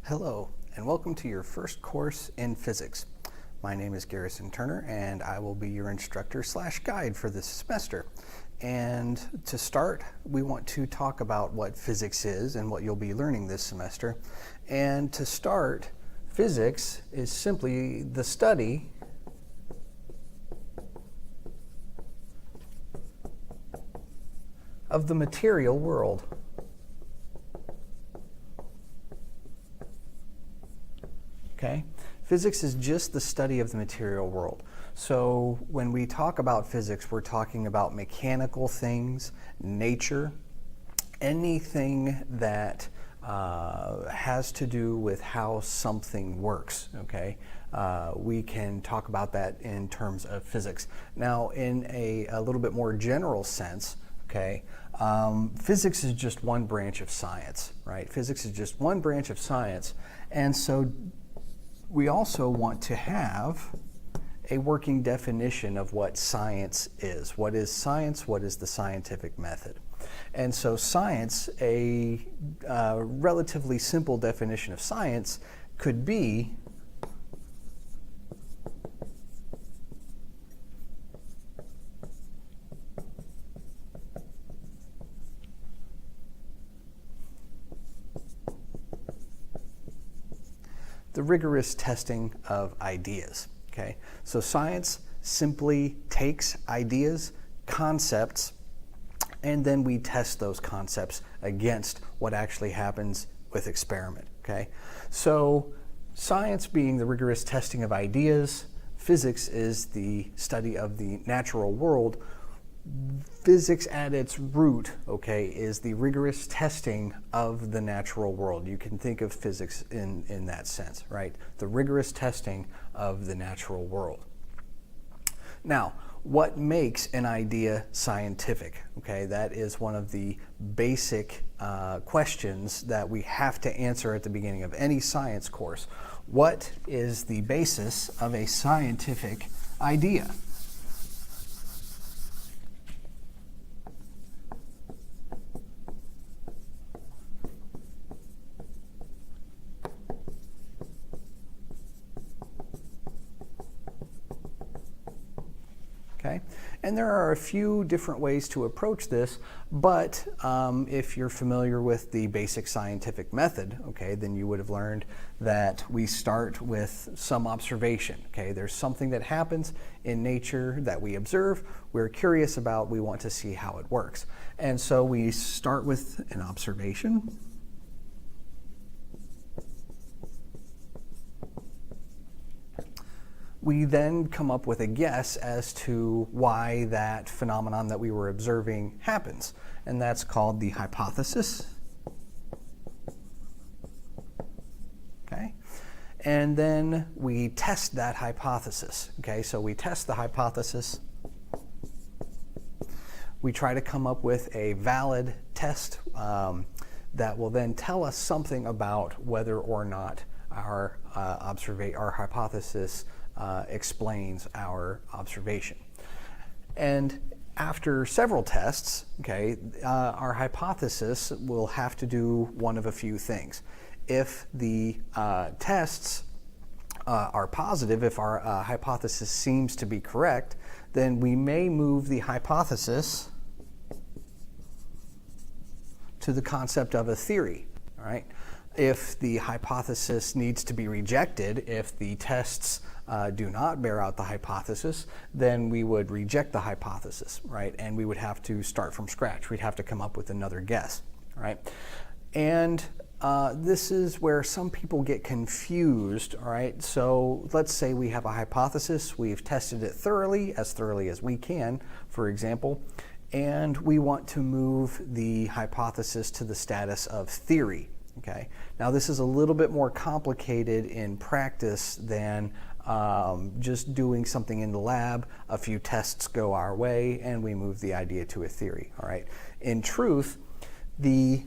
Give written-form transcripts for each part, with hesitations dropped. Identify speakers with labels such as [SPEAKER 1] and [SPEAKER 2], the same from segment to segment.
[SPEAKER 1] Hello, and welcome to your first course in physics. My name is Garrison Turner, and I will be your instructor/guide for this semester. And to start, we want to talk about what physics is and what you'll be learning this semester. And to start, physics is simply the study of the material world. Okay? Physics is just the study of the material world. So when we talk about physics, we're talking about mechanical things, nature, anything that has to do with how something works, okay? We can talk about that in terms of physics. Now, in a little bit more general sense, okay, physics is just one branch of science, right? Physics is just one branch of science, and so we also want to have a working definition of what science is. What is science? What is the scientific method? And so science, a relatively simple definition of science could be the rigorous testing of ideas, okay? So science simply takes ideas, concepts, and then we test those concepts against what actually happens with experiment, okay? So science being the rigorous testing of ideas, physics is the study of the natural world. Physics at its root, okay, is the rigorous testing of the natural world. You can think of physics in that sense, right? The rigorous testing of the natural world. Now, what makes an idea scientific? Okay, that is one of the basic questions that we have to answer at the beginning of any science course. What is the basis of a scientific idea? Okay? And there are a few different ways to approach this, but if you're familiar with the basic scientific method, okay, then you would have learned that we start with some observation. Okay? There's something that happens in nature that we observe, we're curious about, we want to see how it works. And so we start with an observation. We then come up with a guess as to why that phenomenon that we were observing happens, and that's called the hypothesis. Okay? And then we test that hypothesis. Okay, so we test the hypothesis. We try to come up with a valid test that will then tell us something about whether or not our hypothesis explains our observation. And after several tests, okay, our hypothesis will have to do one of a few things. If the tests are positive, if our hypothesis seems to be correct, then we may move the hypothesis to the concept of a theory, all right? If the hypothesis needs to be rejected, if the tests do not bear out the hypothesis, then we would reject the hypothesis, right? And we would have to start from scratch. We'd have to come up with another guess, right? And this is where some people get confused, all right? So let's say we have a hypothesis, we've tested it thoroughly as we can, for example, and we want to move the hypothesis to the status of theory. Okay. Now this is a little bit more complicated in practice than just doing something in the lab. A few tests go our way and we move the idea to a theory. All right. In truth, the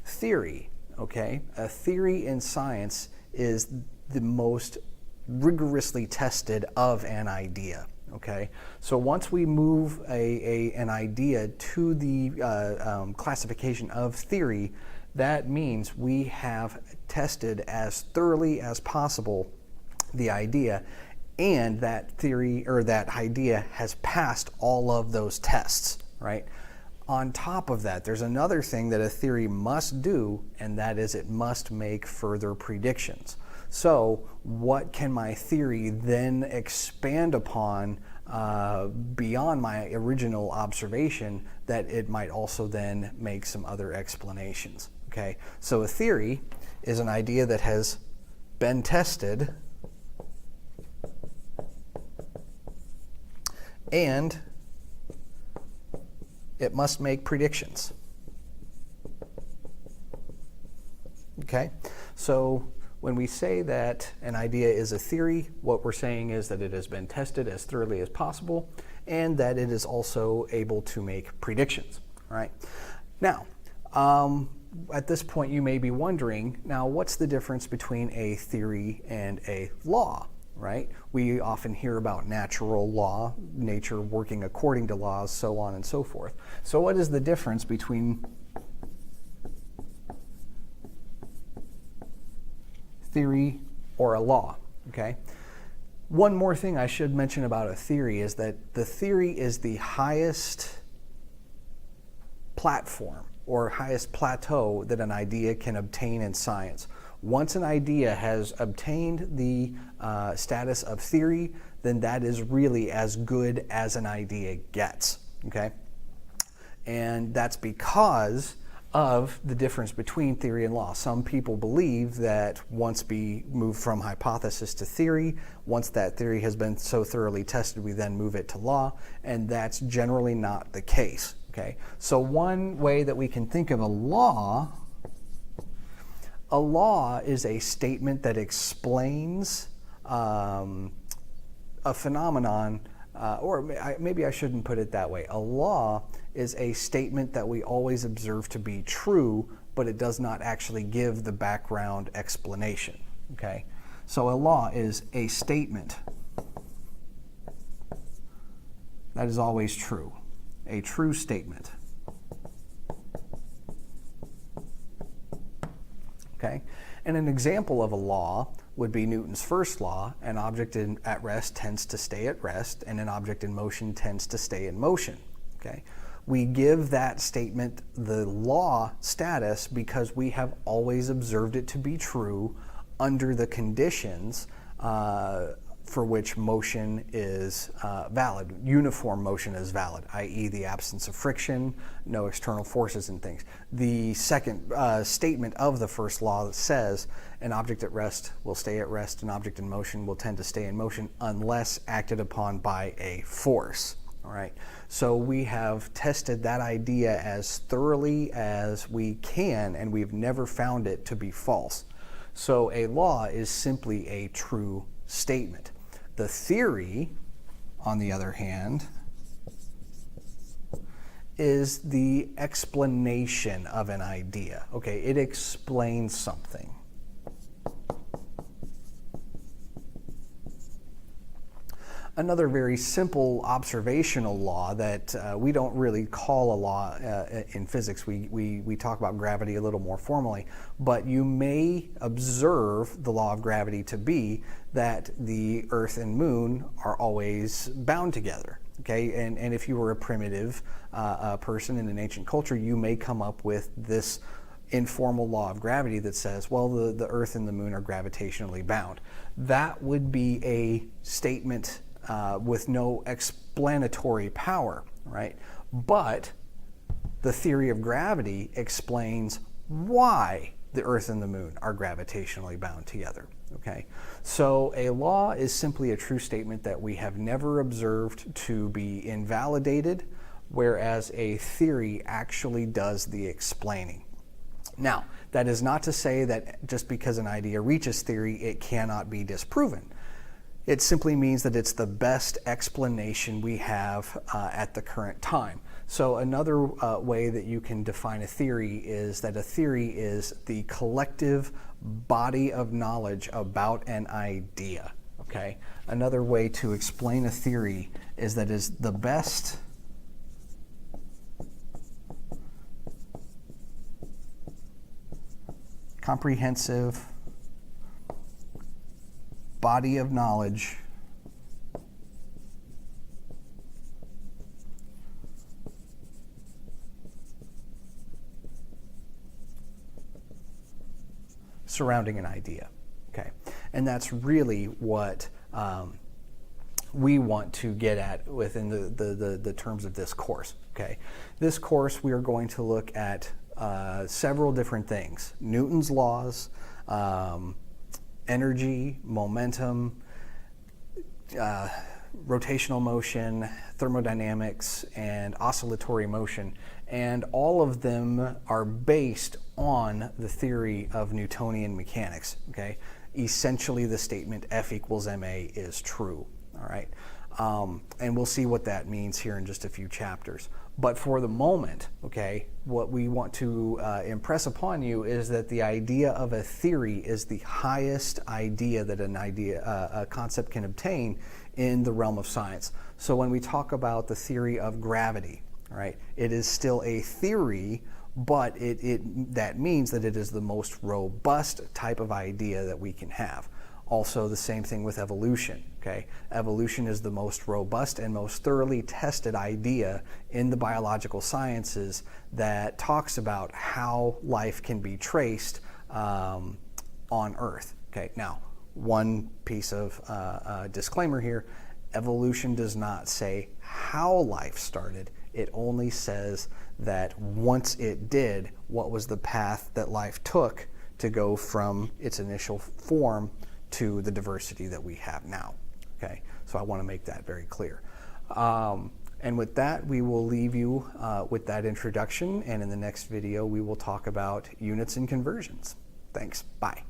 [SPEAKER 1] theory, okay, a theory in science is the most rigorously tested of an idea. Okay, so once we move an idea to the classification of theory, that means we have tested as thoroughly as possible the idea, and that theory or that idea has passed all of those tests, right? On top of that, there's another thing that a theory must do, and that is it must make further predictions. So what can my theory then expand upon beyond my original observation that it might also then make some other explanations, okay? So a theory is an idea that has been tested and it must make predictions. Okay? So when we say that an idea is a theory, what we're saying is that it has been tested as thoroughly as possible and that it is also able to make predictions, right? Now, at this point you may be wondering, now what's the difference between a theory and a law? Right? We often hear about natural law, nature working according to laws, so on and so forth. So what is the difference between theory or a law? Okay. One more thing I should mention about a theory is that the theory is the highest platform or highest plateau that an idea can obtain in science. Once an idea has obtained the status of theory, then that is really as good as an idea gets, okay? And that's because of the difference between theory and law. Some people believe that once we move from hypothesis to theory, once that theory has been so thoroughly tested, we then move it to law, and that's generally not the case, okay? So one way that we can think of a law is a statement that explains a phenomenon, or maybe I shouldn't put it that way. A law is a statement that we always observe to be true, but it does not actually give the background explanation, okay? So a law is a statement that is always true, a true statement. Okay? And an example of a law would be Newton's first law: an object at rest tends to stay at rest, and an object in motion tends to stay in motion. Okay? We give that statement the law status because we have always observed it to be true under the conditions for which motion is valid. Uniform motion is valid, i.e. the absence of friction, no external forces and things. The second statement of the first law says an object at rest will stay at rest, an object in motion will tend to stay in motion unless acted upon by a force. All right. So we have tested that idea as thoroughly as we can, and we've never found it to be false. So a law is simply a true statement. The theory, on the other hand, is the explanation of an idea. Okay, it explains something. Another very simple observational law that we don't really call a law in physics. We talk about gravity a little more formally, but you may observe the law of gravity to be that the Earth and Moon are always bound together. Okay, and if you were a primitive person in an ancient culture, you may come up with this informal law of gravity that says, well, the Earth and the Moon are gravitationally bound. That would be a statement with no explanatory power, right? But the theory of gravity explains why the Earth and the Moon are gravitationally bound together, okay? So a law is simply a true statement that we have never observed to be invalidated, whereas a theory actually does the explaining. Now, that is not to say that just because an idea reaches theory, it cannot be disproven. It simply means that it's the best explanation we have at the current time. So another way that you can define a theory is that a theory is the collective body of knowledge about an idea. Okay? Another way to explain a theory is that it's the best comprehensive body of knowledge surrounding an idea. Okay, and that's really what we want to get at within the terms of this course. Okay, this course we are going to look at several different things: Newton's laws, energy, momentum, rotational motion, thermodynamics, and oscillatory motion, and all of them are based on the theory of Newtonian mechanics. Okay, essentially the statement F equals ma is true. All right, and we'll see what that means here in just a few chapters. But for the moment, okay, what we want to impress upon you is that the idea of a theory is the highest idea that a concept can obtain in the realm of science. So when we talk about the theory of gravity, right, it is still a theory, but that means that it is the most robust type of idea that we can have. Also, the same thing with evolution. Okay, evolution is the most robust and most thoroughly tested idea in the biological sciences that talks about how life can be traced on Earth. Okay, now one piece of disclaimer here: evolution does not say how life started. It only says that once it did, what was the path that life took to go from its initial form to the diversity that we have now. Okay, so I want to make that very clear. And with that, we will leave you with that introduction, and in the next video we will talk about units and conversions. Thanks, bye.